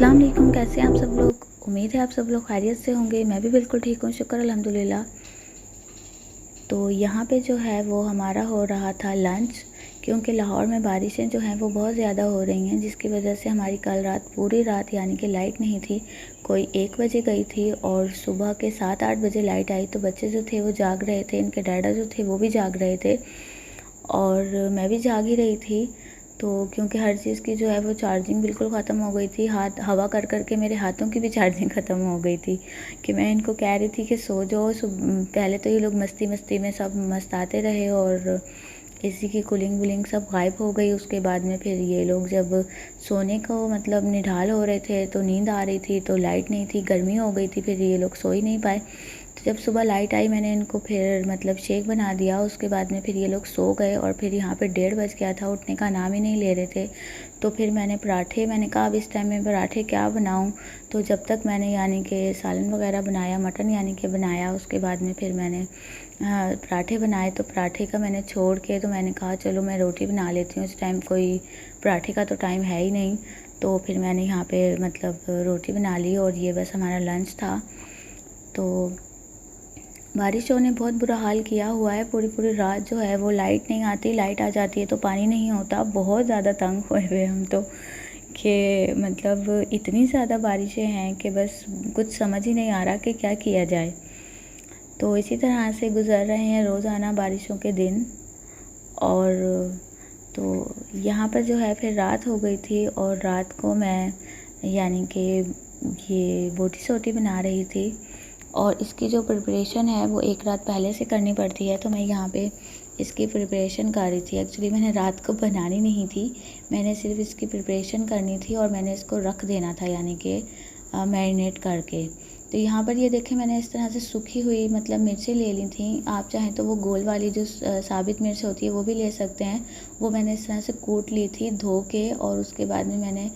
अस्सलाम वालेकुम। कैसे हैं आप सब लोग? उम्मीद है आप सब लोग खैरियत से होंगे। मैं भी बिल्कुल ठीक हूँ, शुक्र अल्हम्दुलिल्लाह। तो यहाँ पे जो है वो हमारा हो रहा था लंच, क्योंकि लाहौर में बारिशें जो हैं वो बहुत ज़्यादा हो रही हैं, जिसकी वजह से हमारी कल रात पूरी रात यानी कि लाइट नहीं थी। कोई 1 बजे गई थी और सुबह के 7-8 बजे लाइट आई। तो बच्चे जो थे वो जाग रहे थे, इनके डैडा जो थे वो भी जाग रहे थे और मैं भी जाग ही रही थी। तो क्योंकि हर चीज़ की जो है वो चार्जिंग बिल्कुल ख़त्म हो गई थी, हाथ हवा कर कर के मेरे हाथों की भी चार्जिंग ख़त्म हो गई थी कि मैं इनको कह रही थी कि सो जाओ। पहले तो ये लोग मस्ती मस्ती में सब मस्ताते रहे और एसी की कूलिंग वूलिंग सब गायब हो गई। उसके बाद में फिर ये लोग जब सोने को मतलब निढाल हो रहे थे तो नींद आ रही थी, तो लाइट नहीं थी, गर्मी हो गई थी, फिर ये लोग सो ही नहीं पाए। तो जब सुबह लाइट आई मैंने इनको फिर मतलब शेक बना दिया। उसके बाद में फिर ये लोग सो गए और फिर यहाँ पे 1:30 बज गया था, उठने का नाम ही नहीं ले रहे थे। तो फिर मैंने कहा अब इस टाइम में पराठे क्या बनाऊँ। तो जब तक मैंने यानी कि सालन वगैरह बनाया, मटन यानी कि बनाया, उसके बाद में फिर मैंने पराठे बनाए। तो पराठे का मैंने छोड़ के तो मैंने कहा चलो मैं रोटी बना लेती हूँ, इस टाइम कोई पराठे का तो टाइम है ही नहीं। तो फिर मैंने यहाँ पे मतलब रोटी बना ली और ये बस हमारा लंच था। तो बारिशों ने बहुत बुरा हाल किया हुआ है। पूरी पूरी रात जो है वो लाइट नहीं आती, लाइट आ जाती है तो पानी नहीं होता। बहुत ज़्यादा तंग हुए हुए हम तो कि मतलब इतनी ज़्यादा बारिशें हैं कि बस कुछ समझ ही नहीं आ रहा कि क्या किया जाए। तो इसी तरह से गुज़र रहे हैं रोज़ाना बारिशों के दिन। और तो यहाँ पर जो है फिर रात हो गई थी और रात को मैं यानी कि ये बोटी सोटी बना रही थी और इसकी जो प्रिपरेशन है वो एक रात पहले से करनी पड़ती है। तो मैं यहाँ पे इसकी प्रिपरेशन कर रही थी। एक्चुअली मैंने रात को बनानी नहीं थी, मैंने सिर्फ इसकी प्रिपरेशन करनी थी और मैंने इसको रख देना था यानी कि मैरिनेट करके। तो यहाँ पर ये देखें मैंने इस तरह से सूखी हुई मतलब मिर्चें ले ली थी। आप चाहें तो वो गोल वाली जो साबित मिर्च होती है वो भी ले सकते हैं। वो मैंने इस तरह से कूट ली थी धो के और उसके बाद में मैंने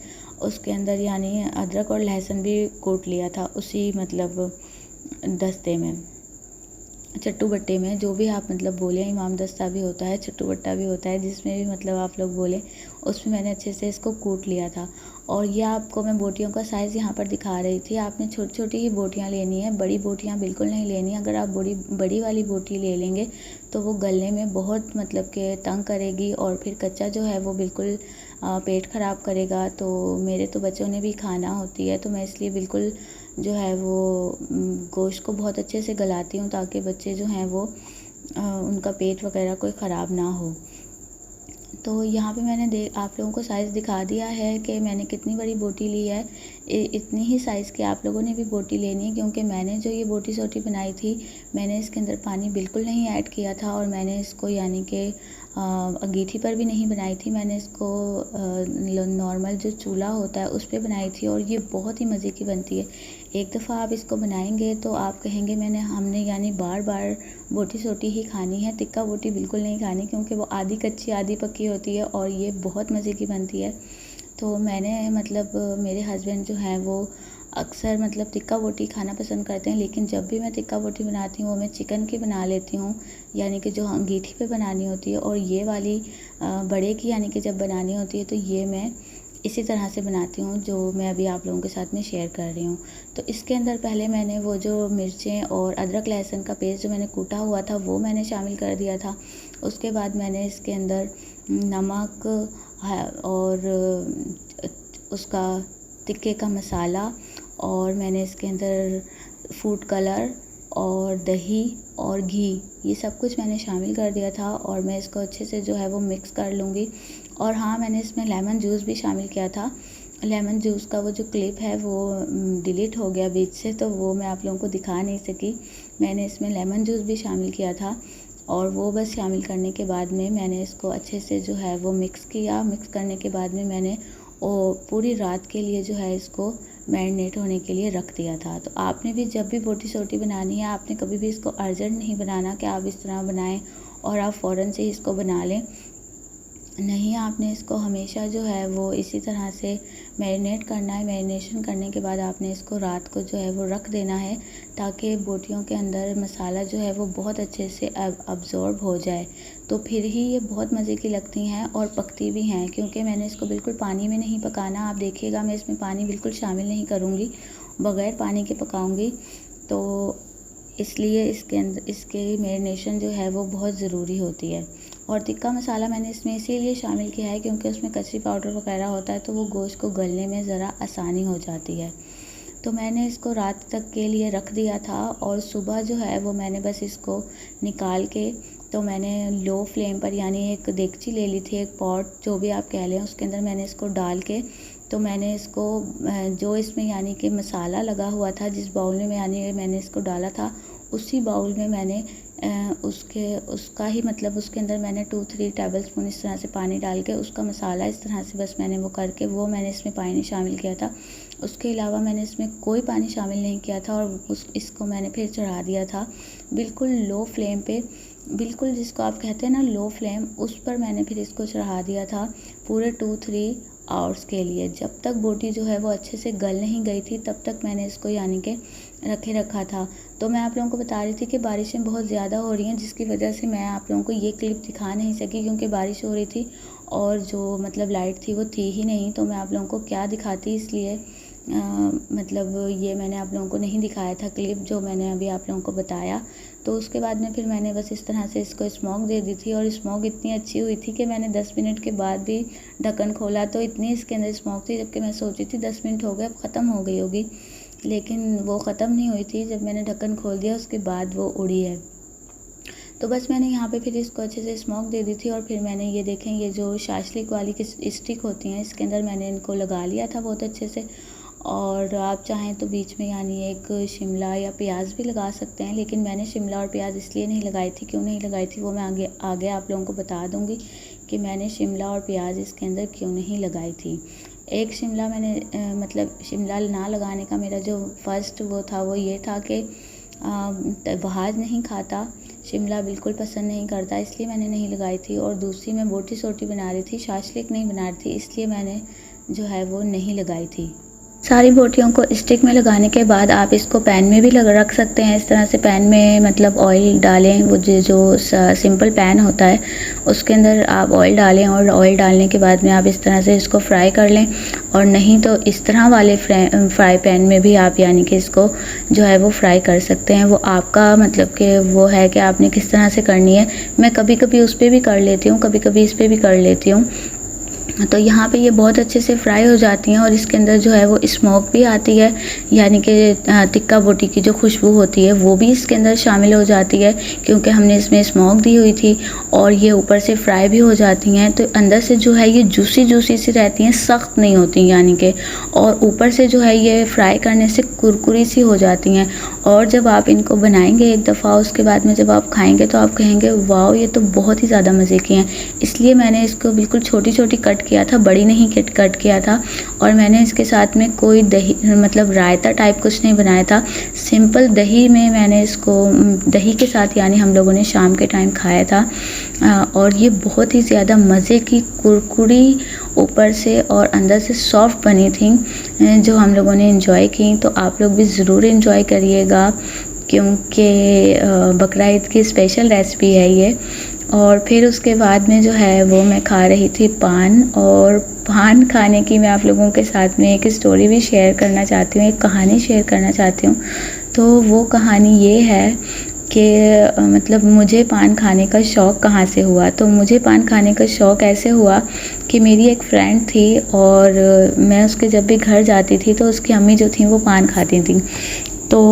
उसके अंदर यानी अदरक और लहसुन भी कूट लिया था उसी मतलब दस्ते में, चट्टू बट्टे में, जो भी आप मतलब बोले। इमाम दस्ता भी होता है, चट्टू बट्टा भी होता है, जिसमें भी मतलब आप लोग बोले, उसमें मैंने अच्छे से इसको कूट लिया था। और यह आपको मैं बोटियों का साइज़ यहाँ पर दिखा रही थी। आपने छोटी छोटी ही बोटियाँ लेनी है, बड़ी बोटियाँ बिल्कुल नहीं लेनी। अगर आप बड़ी वाली बोटी ले लेंगे तो वो गलने में बहुत मतलब कि तंग करेगी और फिर कच्चा जो है वो बिल्कुल पेट ख़राब करेगा। तो मेरे तो बच्चों ने भी खाना होती है, तो मैं इसलिए बिल्कुल जो है वो गोश्त को बहुत अच्छे से गलाती हूँ ताकि बच्चे जो हैं वो उनका पेट वगैरह कोई ख़राब ना हो। तो यहाँ पे मैंने आप लोगों को साइज़ दिखा दिया है कि मैंने कितनी बड़ी बोटी ली है। इतनी ही साइज़ की आप लोगों ने भी बोटी लेनी है, क्योंकि मैंने जो ये बोटी सोटी बनाई थी मैंने इसके अंदर पानी बिल्कुल नहीं ऐड किया था और मैंने इसको यानी कि अंगीठी पर भी नहीं बनाई थी। मैंने इसको नॉर्मल जो चूल्हा होता है उस पर बनाई थी और ये बहुत ही मज़े की बनती है। एक दफ़ा आप इसको बनाएंगे तो आप कहेंगे हमने यानी बार बार बोटी सोटी ही खानी है, टिक्का बोटी बिल्कुल नहीं खानी, क्योंकि वो आधी कच्ची आधी पक्की होती है और ये बहुत मज़े की बनती है। तो मैंने मतलब मेरे हस्बैंड जो हैं वो अक्सर मतलब टिक्का बोटी खाना पसंद करते हैं, लेकिन जब भी मैं टिक्का बोटी बनाती हूँ वो मैं चिकन की बना लेती हूँ, यानी कि जो अंगीठी पे बनानी होती है। और ये वाली बड़े की यानी कि जब बनानी होती है तो ये मैं इसी तरह से बनाती हूँ जो मैं अभी आप लोगों के साथ में शेयर कर रही हूँ। तो इसके अंदर पहले मैंने वो जो मिर्चें और अदरक लहसुन का पेस्ट जो मैंने कूटा हुआ था वो मैंने शामिल कर दिया था। उसके बाद मैंने इसके अंदर नमक और उसका टिक्के का मसाला और मैंने इसके अंदर फूड कलर और दही और घी ये सब कुछ मैंने शामिल कर दिया था और मैं इसको अच्छे से जो है वो मिक्स कर लूँगी। और हाँ, मैंने इसमें लेमन जूस भी शामिल किया था। लेमन जूस का वो जो क्लिप है वो डिलीट हो गया बीच से, तो वो मैं आप लोगों को दिखा नहीं सकी। मैंने इसमें लेमन जूस भी शामिल किया था और वो बस शामिल करने के बाद में मैंने इसको अच्छे से जो है वो मिक्स किया। मिक्स करने के बाद में मैंने वो पूरी रात के लिए जो है इसको मैरिनेट होने के लिए रख दिया था। तो आपने भी जब भी बोटी सोटी बनानी है आपने कभी भी इसको अर्जेंट नहीं बनाना कि आप इस तरह बनाएं और आप फ़ौरन से इसको बना लें। नहीं, आपने इसको हमेशा जो है वो इसी तरह से मैरिनेट करना है। मैरिनेशन करने के बाद आपने इसको रात को जो है वो रख देना है, ताकि बोटियों के अंदर मसाला जो है वो बहुत अच्छे से अब्ज़ॉर्ब हो जाए। तो फिर ही ये बहुत मज़े की लगती हैं और पकती भी हैं, क्योंकि मैंने इसको बिल्कुल पानी में नहीं पकाना। आप देखिएगा, मैं इसमें पानी बिल्कुल शामिल नहीं करूँगी, बग़ैर पानी के पकाऊँगी। तो इसलिए इसके मैरिनेशन जो है वो बहुत ज़रूरी होती है। और टिक्का मसाला मैंने इसमें इसीलिए शामिल किया है क्योंकि उसमें कचरी पाउडर वगैरह होता है, तो वो गोश्त को गलने में ज़रा आसानी हो जाती है। तो मैंने इसको रात तक के लिए रख दिया था और सुबह जो है वो मैंने बस इसको निकाल के, तो मैंने लो फ्लेम पर, यानी एक देगची ले ली थी, एक पॉट जो भी आप कह लें, उसके अंदर मैंने इसको डाल के, तो मैंने इसको जो इसमें यानी कि मसाला लगा हुआ था, जिस बाउल में यानी मैंने इसको डाला था, उसी बाउल में मैंने उसका ही मतलब उसके अंदर मैंने 2-3 टेबल स्पून इस तरह से पानी डाल के उसका मसाला इस तरह से बस मैंने वो करके वो मैंने इसमें पानी शामिल किया था। उसके अलावा मैंने इसमें कोई पानी शामिल नहीं किया था और इसको मैंने फिर चढ़ा दिया था बिल्कुल लो फ्लेम पे, बिल्कुल जिसको आप कहते हैं ना लो फ्लेम, उस पर मैंने फिर इसको चढ़ा दिया था पूरे 2-3 आवर्स के लिए। जब तक बोटी जो है वो अच्छे से गल नहीं गई थी तब तक मैंने इसको यानी कि रखा था। तो मैं आप लोगों को बता रही थी कि बारिशें बहुत ज़्यादा हो रही हैं, जिसकी वजह से मैं आप लोगों को ये क्लिप दिखा नहीं सकी, क्योंकि बारिश हो रही थी और जो मतलब लाइट थी वो थी ही नहीं, तो मैं आप लोगों को क्या दिखाती, इसलिए मतलब ये मैंने आप लोगों को नहीं दिखाया था क्लिप जो मैंने अभी आप लोगों को बताया। तो उसके बाद में फिर मैंने बस इस तरह से इसको स्मोक दे दी थी और स्मोक इतनी अच्छी हुई थी कि मैंने 10 मिनट के बाद भी ढक्कन खोला तो इतनी इसके अंदर स्मोक थी, जबकि मैं सोची थी 10 मिनट हो गए अब ख़त्म हो गई होगी, लेकिन वो ख़त्म नहीं हुई थी। जब मैंने ढक्कन खोल दिया उसके बाद वो उड़ी है। तो बस मैंने यहाँ पे फिर इसको अच्छे से स्मोक दे दी थी और फिर मैंने ये देखें, ये जो शाशलिक वाली की स्टिक होती हैं, इसके अंदर मैंने इनको लगा लिया था बहुत अच्छे से। और आप चाहें तो बीच में यानी एक शिमला या प्याज भी लगा सकते हैं, लेकिन मैंने शिमला और प्याज इसलिए नहीं लगाई थी, क्यों नहीं लगाई थी वो मैं आगे आप लोगों को बता दूँगी कि मैंने शिमला और प्याज इसके अंदर क्यों नहीं लगाई थी। एक शिमला मैंने मतलब शिमला ना लगाने का मेरा जो फर्स्ट वो था वो ये था कि वहाज नहीं खाता, शिमला बिल्कुल पसंद नहीं करता, इसलिए मैंने नहीं लगाई थी। और दूसरी मैं बोटी सोटी बना रही थी, शाशलिक नहीं बना रही थी, इसलिए मैंने जो है वो नहीं लगाई थी। सारी बोटियों को स्टिक में लगाने के बाद आप इसको पैन में भी रख सकते हैं। इस तरह से पैन में मतलब ऑयल डालें, वो जो सिंपल पैन होता है उसके अंदर आप ऑयल डालें और ऑयल डालने के बाद में आप इस तरह से इसको फ्राई कर लें। और नहीं तो इस तरह वाले फ्राई पैन में भी आप यानी कि इसको जो है वो फ्राई कर सकते हैं। वो आपका मतलब कि वो है कि आपने किस तरह से करनी है। मैं कभी कभी उस पर भी कर लेती हूँ, कभी कभी इस पर भी कर लेती हूँ। तो यहाँ पे ये बहुत अच्छे से फ्राई हो जाती हैं और इसके अंदर जो है वो स्मोक भी आती है, यानी कि टिक्का बोटी की जो खुशबू होती है वो भी इसके अंदर शामिल हो जाती है, क्योंकि हमने इसमें स्मोक दी हुई थी। और ये ऊपर से फ्राई भी हो जाती हैं, तो अंदर से जो है ये जूसी सी रहती हैं, सख्त नहीं होती यानी कि। और ऊपर से जो है ये फ्राई करने से कुरकुरी सी हो जाती हैं। और जब आप इनको बनाएंगे एक दफ़ा, उसके बाद में जब आप खाएंगे तो आप कहेंगे वाह, ये तो बहुत ही ज़्यादा मज़े की हैं। इसलिए मैंने इसको बिल्कुल छोटी छोटी कट किया था, बड़ी नहीं कट किया था। और मैंने इसके साथ में कोई दही मतलब रायता टाइप कुछ नहीं बनाया था, सिंपल दही में मैंने इसको दही के साथ यानी हम लोगों ने शाम के टाइम खाया था। और ये बहुत ही ज़्यादा मज़े की कुरकुरी ऊपर से और अंदर से सॉफ्ट बनी थी, जो हम लोगों ने एंजॉय की। तो आप लोग भी ज़रूर एंजॉय करिएगा, क्योंकि बकरा ईद की स्पेशल रेसिपी है ये। और फिर उसके बाद में जो है वो मैं खा रही थी पान। और पान खाने की मैं आप लोगों के साथ में एक स्टोरी भी शेयर करना चाहती हूँ, एक कहानी शेयर करना चाहती हूँ। तो वो कहानी ये है कि मतलब मुझे पान खाने का शौक़ कहाँ से हुआ। तो मुझे पान खाने का शौक़ ऐसे हुआ कि मेरी एक फ्रेंड थी और मैं उसके जब भी घर जाती थी तो उसकी अम्मी जो थी वो पान खाती थी। तो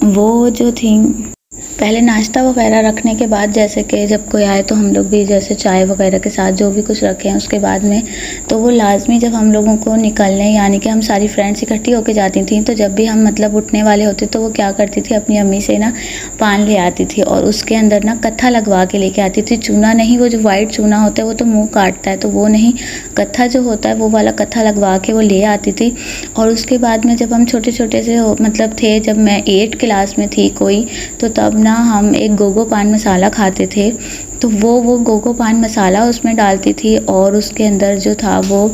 वो जो थी पहले नाश्ता वगैरह रखने के बाद, जैसे कि जब कोई आए तो हम लोग भी जैसे चाय वगैरह के साथ जो भी कुछ रखें उसके बाद में, तो वो लाजमी जब हम लोगों को निकलने यानी कि हम सारी फ्रेंड्स इकट्ठी होकर जाती थी, तो जब भी हम मतलब उठने वाले होते तो वो क्या करती थी, अपनी अम्मी से ना पान ले आती थी और उसके अंदर ना कत्था लगवा के लेके आती थी। चूना नहीं, वो जो वाइट चूना होता है वो तो मुँह काटता है, तो वो नहीं, कत्था जो होता है वो वाला कत्था लगवा के वो ले आती थी। और उसके बाद में जब हम छोटे छोटे से मतलब थे, जब मैं 8 क्लास में थी कोई, तो तब ना हम एक गोगो पान मसाला खाते थे, तो वो गोगो पान मसाला उसमें डालती थी और उसके अंदर जो था वो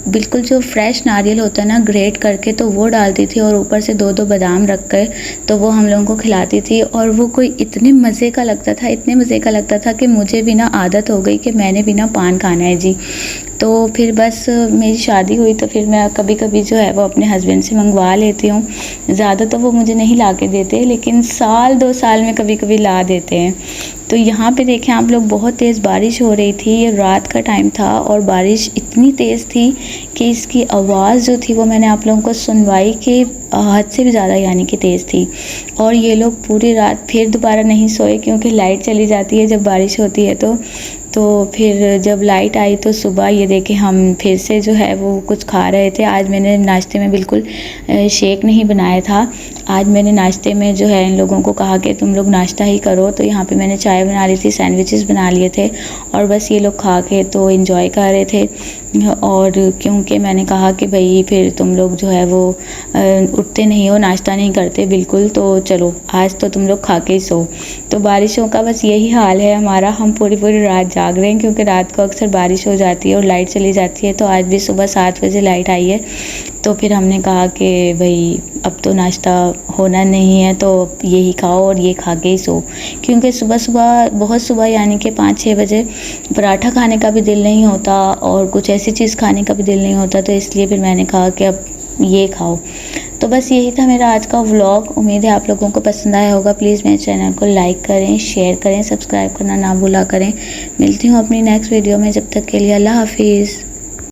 बिल्कुल जो फ्रेश नारियल होता है ना ग्रेट करके, तो वो डालती थी और ऊपर से 2-2 बादाम रख कर तो वो हम लोगों को खिलाती थी। और वो कोई इतने मज़े का लगता था, इतने मज़े का लगता था कि मुझे भी ना आदत हो गई कि मैंने भी ना पान खाना है जी। तो फिर बस मेरी शादी हुई तो फिर मैं कभी-कभी जो है वो अपने हस्बैंड से मंगवा लेती हूँ। ज़्यादा तो वो मुझे नहीं ला के देते, लेकिन साल 2 साल में कभी-कभी ला देते हैं। तो यहाँ पे देखें आप लोग, बहुत तेज़ बारिश हो रही थी, ये रात का टाइम था और बारिश इतनी तेज़ थी कि इसकी आवाज़ जो थी वो मैंने आप लोगों को सुनवाई कि हद से भी ज़्यादा यानी कि तेज़ थी। और ये लोग पूरी रात फिर दोबारा नहीं सोए, क्योंकि लाइट चली जाती है जब बारिश होती है तो फिर जब लाइट आई तो सुबह ये देखें हम फिर से जो है वो कुछ खा रहे थे। आज मैंने नाश्ते में बिल्कुल शेक नहीं बनाया था। आज मैंने नाश्ते में जो है इन लोगों को कहा कि तुम लोग नाश्ता ही करो, तो यहाँ पे मैंने चाय बना ली थी, सैंडविचेस बना लिए थे और बस ये लोग खा के तो एंजॉय कर रहे थे। और क्योंकि मैंने कहा कि भाई फिर तुम लोग जो है वो उठते नहीं हो, नाश्ता नहीं करते बिल्कुल, तो चलो आज तो तुम लोग खा के ही सो। तो बारिशों का बस यही हाल है हमारा, हम पूरी रात जाग रहे हैं क्योंकि रात को अक्सर बारिश हो जाती है और लाइट चली जाती है। तो आज भी सुबह 7 बजे लाइट आई है, तो फिर हमने कहा कि भाई अब तो नाश्ता होना नहीं है तो यही खाओ और ये खा के ही सो। क्योंकि सुबह बहुत सुबह यानी कि 5-6 बजे पराठा खाने का भी दिल नहीं होता और कुछ ऐसी चीज़ खाने का भी दिल नहीं होता, तो इसलिए फिर मैंने कहा कि अब ये खाओ। तो बस यही था मेरा आज का व्लॉग। उम्मीद है आप लोगों को पसंद आया होगा। प्लीज़ मेरे चैनल को लाइक करें, शेयर करें, सब्सक्राइब करना ना भूला करें। मिलती हूँ अपनी नेक्स्ट वीडियो में, जब तक के लिए अल्लाह हाफिज़।